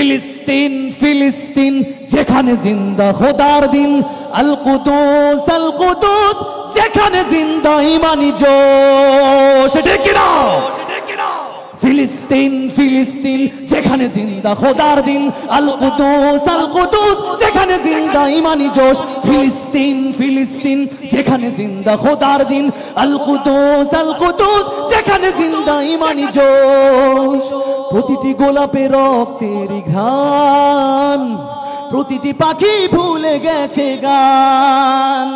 ফিলিস্তিন ফিলিস্তিন যেখানে জিন্দা খোদার দিন, আল কুদুস যেখানে জিন্দা ইমানি জোশ। ঠিক না? ফিলিস্তিন ফিলিস্তিন যেখানে জিন্দা খোদার দিন, আল কুদুস যেখানে জিন্দা ইমানি জোশ। ফিলিস্তিন ফিলিস্তিন যেখানে জিন্দা খোদার দিন, আল কুদুস যেখানে জিন্দা ইমানি জোশ। প্রতিটি গোলাপে রক্তের ঘ্রাণ, প্রতিটি পাখি ভুলে গেছে গান।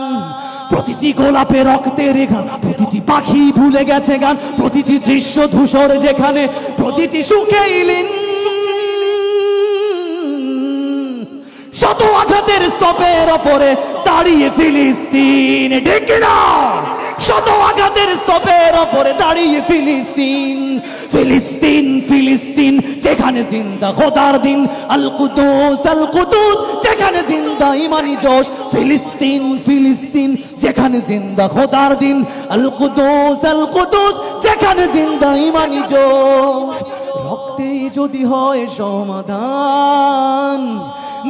প্রতিটি গোলাপে রক্তের গান, প্রতিটি পাখি ভুলে গেছে গান। প্রতিটি দৃশ্য ধূসর যেখানে, প্রতিটি সুখেইলিন শত আঘাতের স্তূপের ওপরে দাঁড়িয়ে ফিলিস্তিন। ঠিক না? শত আঘাতের স্তূপের ওপরে দাঁড়িয়ে ফিলিস্তিন। ফিলিস্তিন ফিলিস্তিন যেখানে জিন্দা খোদার দিন, আল কুদুস যেখানে জিন্দা ইমানি জোশ। ফিলিস্তিন ফিলিস্তিন যেখানে জিন্দা খোদার দিন, আল কুদুস যেখানে জিন্দা ইমানি জোশ। রক্তে যদি হয় সমাধান,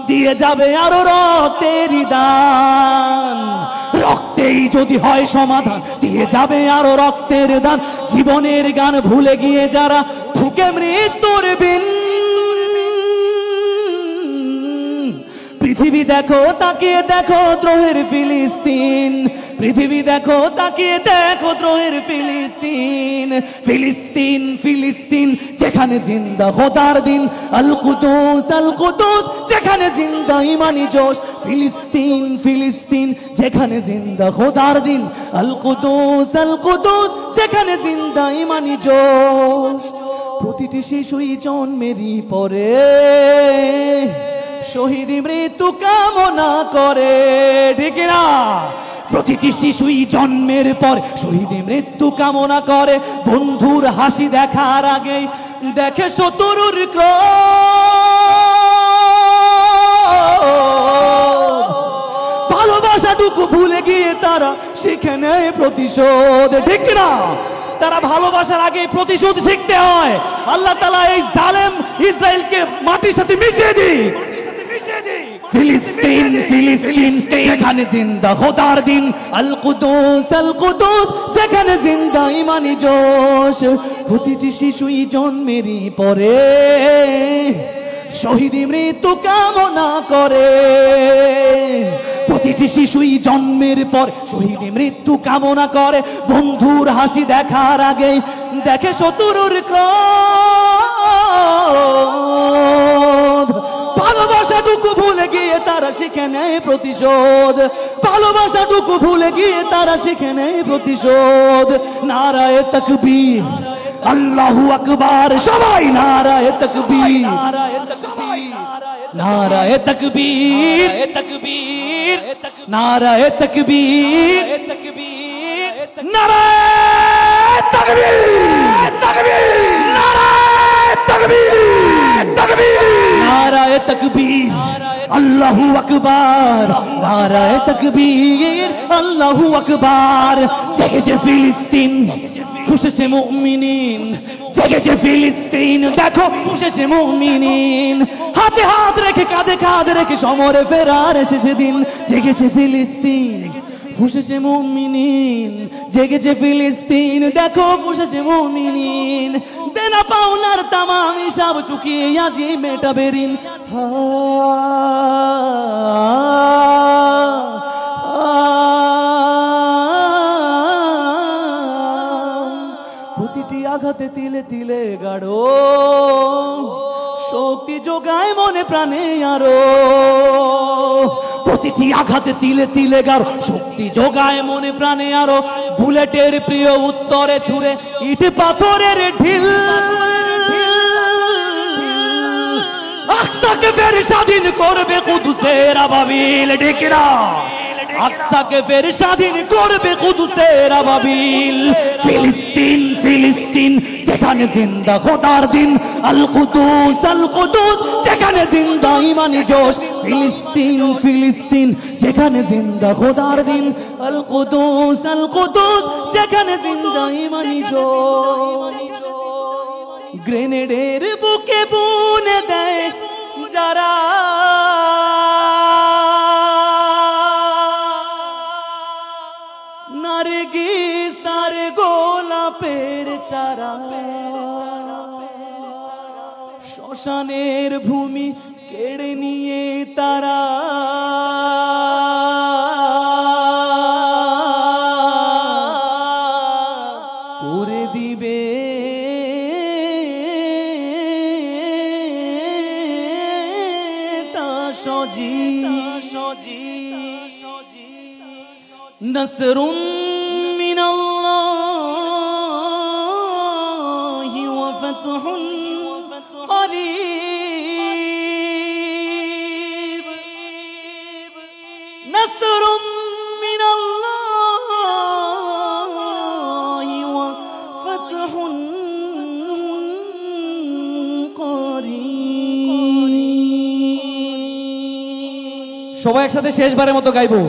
দিয়ে যাবে আরো রক্তের দান। রক্তেই যদি হয় সমাধান, দিয়ে যাবে আরো রক্তের দান। জীবনের গান ভুলে গিয়ে যারা ঠুকে মৃত্যুর বিন, পৃথিবী দেখো তাকিয়ে দেখো দ্রোহের ফিলিস্তিন। পৃথিবী দেখো তাকিয়ে দেখো দ্রোহের ফিলিস্তিন। ফিলিস্তিন ফিলিস্তিন যেখানে জিন্দা খোদার দিন, আল কুদুস যেখানে জিন্দা ইমানি জোশ। ফিলিস্তিন ফিলিস্তিন যেখানে জিন্দা খোদার দিন, আল কুদুস যেখানে জিন্দা ইমানি জোশ। প্রতিটি শিশুই জন্মেরই পরে শহীদি মৃত্যু কামনা করে। ঠিক না? প্রতিটি শিশুই জন্মের পর শহীদি মৃত্যু কামনা করে। বন্ধুর হাসি দেখার আগেই দেখে শত্রুর ক্রোধ। ভালোবাসাটুকু ভুলে গিয়ে তারা শিখে নেয় প্রতিশোধ। ঠিক না? তারা ভালোবাসার আগে প্রতিশোধ শিখতে হয়। আল্লাহ তাআলা এই জালেম ইসরায়েলকে মাটির সাথে মিশিয়ে দিক। ফিলিস্তিন ফিলিস্তিন যেখানে জিন্দা খোদার দিন, আল কুদুস যেখানে জিন্দা ইমানি জোশ। প্রতিটি শিশুই জন্মেরই পরে শহীদি মৃত্যু কামনা করে। প্রতিটি শিশুই জন্মের পর শহীদি মৃত্যু কামনা করে। বন্ধুর হাসি দেখার আগে দেখে শত্রুর ক্রোধ। ভালোবাসাটুকু ভুলে গিয়ে তারা শিখে নেয় প্রতিশোধ। ভালোবাসাটুকু ভুলে গিয়ে তারা শিখে নেয় প্রতিশোধ। নারায়ে তাকবীর, আল্লাহু আকবার। সবাই নারায়ে তাকবীর, নারায়ে তাকবীর, নারায়ে তাকবীর, নারায়ে তাকবীর, নারায়ে তাকবীর, আল্লাহু আকবার। নারায়ে তাকবীর, আল্লাহু আকবার। জেগেছে ফিলিস্তিন, খুশেছে মুমিনিন। জেগেছে ফিলিস্তিন, দেখো খুশেছে মুমিনিন। হাতে হাত রেখে কাঁধে কাঁধ রেখে সমরে ফেরার এসেছে দিন। জেগেছে ফিলিস্তিন, খুশেছে মুমিনিন। জেগেছে ফিলিস্তিন, দেখো খুশেছে মুমিনিন। দেনা পাওনার তামাম হিসাব চুকিয়ে আজি মেটাবে ঋণ। প্রতিটি আঘাতে তিলে তিলে গাঢ় শক্তি যোগায় মনে প্রাণে আরো। প্রতিটি আঘাতে তিলে তিলে গাঢ় শক্তি যোগায় মনে প্রাণে আরো। বুলেটের প্রিয় উত্তরে ছুড়ে ইট পাথরের ঢিল। আকসাকে ফের স্বাধীন করবে কুদুসের আবাবিল। ঠিক না? আকসাকে ফের স্বাধীন করবে কুদুসের আবাবিল। ফিলিস্তিন ফিলিস্তিন যেখানে জিন্দা খোদার দিন, আল কুদুস যেখানে জিন্দা ইমানি জোশ। ফিলিস্তিন ফিলিস্তিন যেখানে জিন্দা খোদার দিন, আল কুদুস যেখানে জিন্দা ইমানি জোশ। গ্রেনেডের বুকে বুনে দেয় শ্মশানের ভূমি কেড়ে নিয়ে তারা করে দিবে তা সজি নসরুন মিনাল্লাহি ওয়া ফাতহুন قريب نصر من الله وفتح قريب সবাই একসাথে শেষবারের মতো গাইবো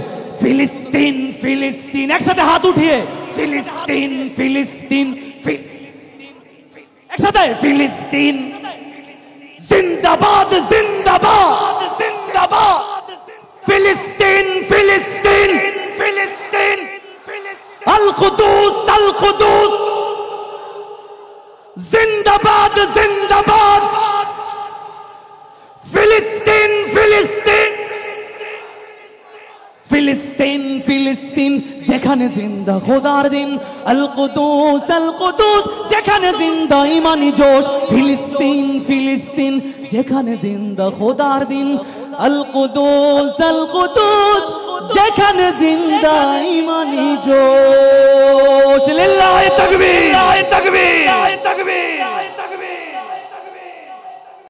ফিলিস্তিন ফিলিস্তিন একসাথে হাত উঠিয়ে ফিলিস্তিন ফিলিস্তিন একসাথে ফিলিস্তিন जिंदाबाद जिंदाबाद जिंदाबाद फिलिस्तीन फिलिस्तीन फिलिस्तीन अल कुदूस जिंदाबाद जिंदाबाद फिलिस्तीन फिलिस्तीन फिलिस्तीन फिलिस्तीन যেখানে জিন্দা খোদার দিন আল কুদুস যেখানে জিন্দা ইমানি জোশ ফিলিস্তিন ফিলিস্তিন যেখানে জিন্দা খোদার দিন আল কুদুস যেখানে জিন্দা ইমানি জোশ লিল্লাহি তাকবীর